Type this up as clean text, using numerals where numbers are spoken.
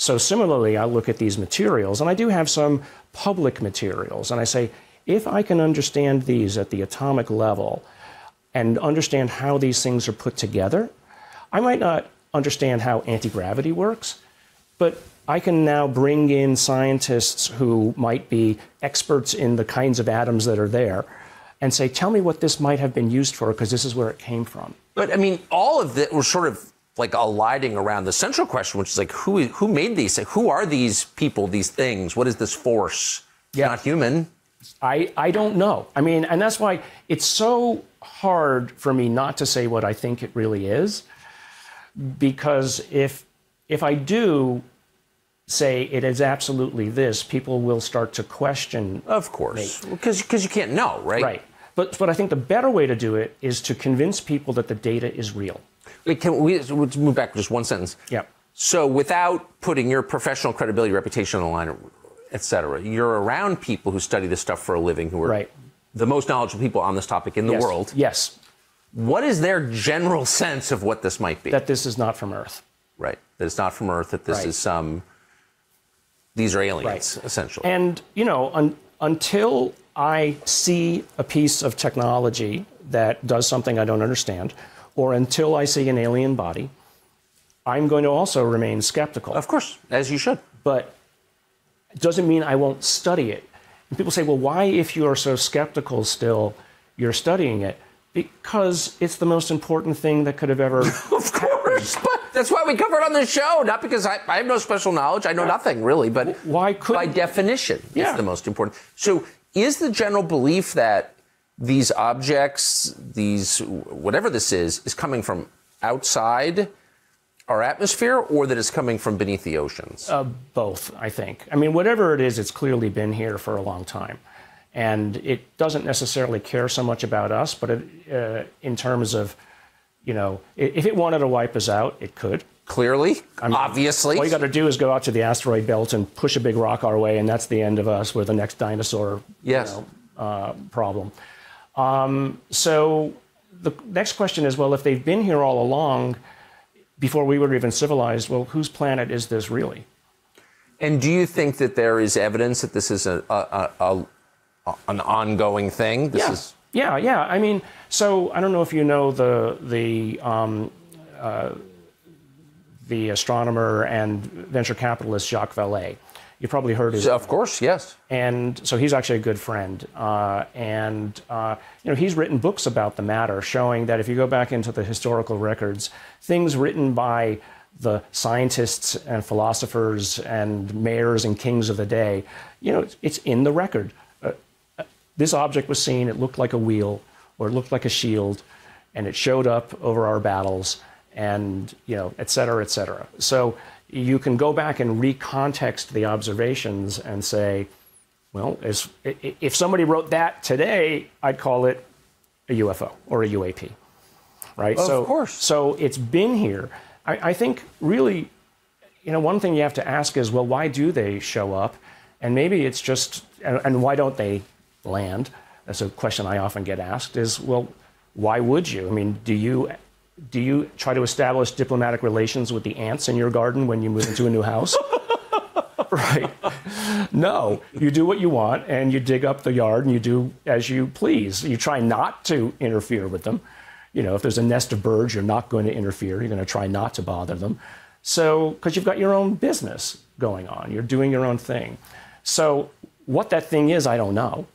So similarly, I look at these materials, and I do have some public materials, and I say, if I can understand these at the atomic level and understand how these things are put together, I might not understand how anti-gravity works, but I can now bring in scientists who might be experts in the kinds of atoms that are there and say, tell me what this might have been used for, because this is where it came from. But I mean, all of that was sort of like alighting around the central question, which is like, who made these? Who are these people, these things? What is this force? Yeah. Not human. I don't know. I mean, and that's why it's so hard for me not to say what I think it really is, because if I do say it is absolutely this, people will start to question. Of course, because you can't know, right? Right. But I think the better way to do it is to convince people that the data is real. Wait, let's move back just one sentence. Yeah. So without putting your professional credibility, reputation on the line, et cetera, you're around people who study this stuff for a living, who are the most knowledgeable people on this topic in the world. Yes. What is their general sense of what this might be? That this is not from Earth. Right. That it's not from Earth, that this is these are aliens, essentially. And, you know, until I see a piece of technology that does something I don't understand, or until I see an alien body, I'm going to also remain skeptical. Of course, as you should. But it doesn't mean I won't study it. And people say, well, why, if you are so skeptical still, you're studying it? Because it's the most important thing that could have ever Of course, but that's why we cover it on the show. Not because I have no special knowledge. I know nothing, really. But why could by definition, it's the most important. So is the general belief that these objects, whatever this is coming from outside our atmosphere, or that it's coming from beneath the oceans? Both, I think. I mean, whatever it is, it's clearly been here for a long time. And it doesn't necessarily care so much about us, but in terms of, you know, if it wanted to wipe us out, it could. Clearly, obviously. All you got to do is go out to the asteroid belt and push a big rock our way, and that's the end of us. We're the next dinosaur problem. So the next question is, well, if they've been here all along, before we were even civilized, well, whose planet is this really? And do you think that there is evidence that this is an ongoing thing? Yeah. I mean, so I don't know if you know the astronomer and venture capitalist Jacques Vallée. You probably heard his. Of course, yes. And so he's actually a good friend. You know, he's written books about the matter, showing that if you go back into the historical records, things written by the scientists and philosophers and mayors and kings of the day, you know, it's in the record. This object was seen, it looked like a wheel, or it looked like a shield, and it showed up over our battles, and, you know, et cetera, et cetera. So you can go back and recontext the observations and say, well, if somebody wrote that today, I'd call it a UFO or a UAP, right? Of course. So it's been here. I think really, you know, one thing you have to ask is, well, why do they show up? And maybe it's just, and why don't they land? That's a question I often get asked is, well, why would you? I mean, do you try to establish diplomatic relations with the ants in your garden when you move into a new house? Right. No, you do what you want, and you dig up the yard, and you do as you please. You try not to interfere with them. You know, if there's a nest of birds, you're not going to interfere. You're going to try not to bother them. So, because you've got your own business going on. You're doing your own thing. So what that thing is, I don't know.